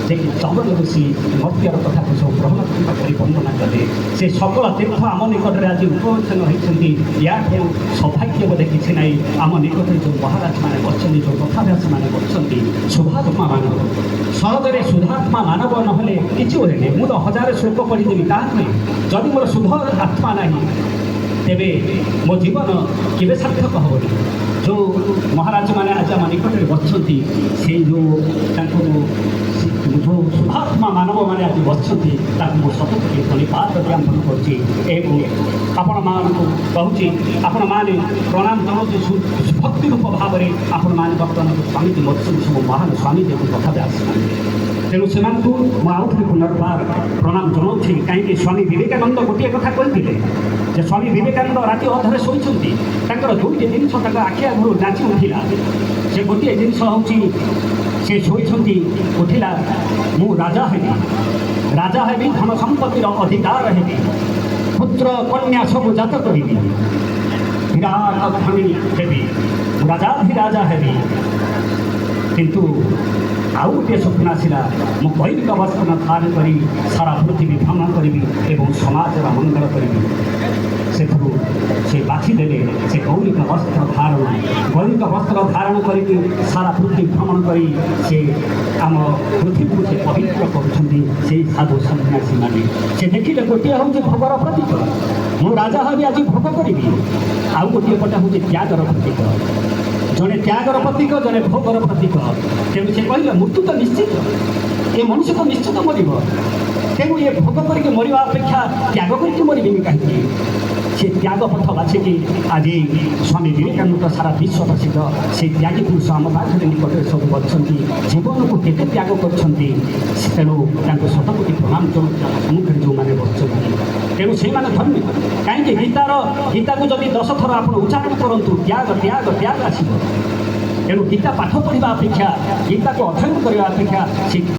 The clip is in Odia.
ଯେ କି ଚନ୍ଦନ ଋଷି ମର୍ତ୍ତ୍ୟର କଥାକୁ ସବୁ ଗ୍ରହଣ କରି ବର୍ଣ୍ଣନା କଲେ। ସେ ସକଳ ତୀର୍ଥ ଆମ ନିକଟରେ ଆଜି ଉପବେଶନ ହୋଇଛନ୍ତି। ୟାଠୁ ସୌଭାଗ୍ୟ ବୋଧେ କିଛି ନାହିଁ। ଆମ ନିକଟରେ ଯେଉଁ ମହାରାଜମାନେ ବସିଛନ୍ତି, ଯେଉଁ କଥାଭ୍ୟାସମାନେ ବସିଛନ୍ତି, ଶୁଦ୍ଧାତ୍ମା ମାନବ। ସହଜରେ ଶୁଦ୍ଧାତ୍ମା ମାନବ ନହେଲେ କିଛି ବୋଧେ ନାହିଁ। ମୁଁ ତ ହଜାରେ ଶ୍ଲୋକ ପଢ଼ିଦେବି, ତାହା ନୁହେଁ। ଯଦି ମୋର ଶୁଦ୍ଧ ଆତ୍ମା ନାହିଁ ତେବେ ମୋ ଜୀବନ କେବେ ସାର୍ଥକ ହେବନି। ଯେଉଁ ମହାରାଜମାନେ ଆଜି ଆମ ନିକଟରେ ବସିଛନ୍ତି, ସେଇ ଯେଉଁ ତାଙ୍କୁ ଯେଉଁ ଶୁଦ୍ଧାତ୍ମା ମାନବମାନେ ଆଜି ବସିଛନ୍ତି ତାଙ୍କୁ ମୁଁ ସତତଃ ଧନ୍ୟବାଦ ଜ୍ଞାପନ କରୁଛି। ଏବଂ ଆପଣମାନଙ୍କୁ କହୁଛି, ଆପଣମାନେ ପ୍ରଣାମ ଜଣାଉଛି ଭକ୍ତି ରୂପ ଭାବରେ ଆପଣମାନେ ବର୍ତ୍ତମାନ ସ୍ୱାମୀଜୀ ବସିଛନ୍ତି, ସବୁ ମହାନ ସ୍ୱାମୀଜୀଙ୍କୁ କଥାରେ ଆସିଛନ୍ତି। ତେଣୁ ସେମାନଙ୍କୁ ମୁଁ ଆଉ ଥରେ ପୁନର୍ବାର ପ୍ରଣାମ ଜଣାଉଛି। କାହିଁକି ସ୍ୱାମୀ ବିବେକାନନ୍ଦ ଗୋଟିଏ କଥା କହିଥିଲେ ଯେ ସ୍ୱାମୀ ବିବେକାନନ୍ଦ ରାତି ଅଧରେ ଶୋଇଛନ୍ତି। ତାଙ୍କର ଦୁଇଟି ଜିନିଷ ତାଙ୍କ ଆଖି ଆଗରୁ ନାଚି ଉଠିଲା। ସେ ଗୋଟିଏ ଜିନିଷ ହେଉଛି ସେ ଶୋଇଛନ୍ତି, ଉଠିଲା ମୁଁ ରାଜା ହେବି, ରାଜା ହେବି, ଧନ ସମ୍ପତ୍ତିର ଅଧିକାର ହେବି, ପୁତ୍ର କନ୍ୟା ସବୁ ଜାତ କରିବି, ବିରାଟ ଧନୀ ହେବି, ରାଜାଧିରାଜା ହେବି। କିନ୍ତୁ ଆଉ ଗୋଟିଏ ସ୍ୱପ୍ନ ଆସିଲା, ମୁଁ କୈଳିକ ବସ୍ତ୍ର ଧାରଣ କରି ସାରା ପୃଥିବୀ ଭ୍ରମଣ କରିବି ଏବଂ ସମାଜର ମଙ୍ଗଳ କରିବି। ସେଥିରୁ ସେ ବାଛିଦେଲେ ସେ କୌଳିକ ବସ୍ତ୍ର ଧାରଣ। କୌଳିକ ବସ୍ତ୍ର ଧାରଣ କରିକି ସାରା ପୃଥିବୀ ଭ୍ରମଣ କରି ସେ ଆମ ପୃଥିବୀକୁ ସେ ପବିତ୍ର କରୁଛନ୍ତି। ସେଇ ସାଧୁ ସନ୍ନ୍ୟାସୀମାନେ ସେ ଦେଖିଲେ ଗୋଟିଏ ହେଉଛି ଭୋଗର ପ୍ରତୀକ, ମୁଁ ରାଜା ହେବି, ଆଜି ଭୋଗ କରିବି। ଆଉ ଗୋଟିଏ ପଟେ ହେଉଛି ତ୍ୟାଗର ପ୍ରତୀକ। ଜଣେ ତ୍ୟାଗର ପ୍ରତୀକ, ଜଣେ ଭୋଗର ପ୍ରତୀକ। ତେଣୁ ସେ କହିଲେ ମୃତ୍ୟୁ ତ ନିଶ୍ଚିତ, ଏ ମଣିଷ ତ ନିଶ୍ଚିତ ମରିବ। ତେଣୁ ଏ ଭୋଗ କରିକି ମରିବା ଅପେକ୍ଷା ତ୍ୟାଗ କରିକି ମରିବେନି କାହିଁକି? ସେ ତ୍ୟାଗ ପଥ ବାଛିକି ଆଜି ସ୍ୱାମୀ ବିବେକାନନ୍ଦ ସାରା ବିଶ୍ୱ ପ୍ରସିଦ୍ଧ ସେଇ ତ୍ୟାଗୀ ପୁରୁଷ ଆମ ପାଖରେ ନିକଟରେ ସବୁ ଅଛନ୍ତି। ଜୀବନକୁ କେତେ ତ୍ୟାଗ କରିଛନ୍ତି। ତେଣୁ ତାଙ୍କୁ ଶତକୋଟି ପ୍ରଣାମ ଜଣାଉଛି ଆମ ସମ୍ମୁଖରେ ଯେଉଁମାନେ ବସିଛନ୍ତି। ତେଣୁ ସେଇମାନେ ଧନ୍ୟ। କାହିଁକି ଗୀତାକୁ ଯଦି 10 ଥର ଆପଣ ଉଚ୍ଚାରଣ କରନ୍ତୁ, ତ୍ୟାଗ ତ୍ୟାଗ ତ୍ୟାଗ ଆସିବ। ତେଣୁ ଗୀତା ପାଠ ପଢ଼ିବା ଅପେକ୍ଷା, ଗୀତାକୁ ଅଧ୍ୟୟନ କରିବା ଅପେକ୍ଷା ସେ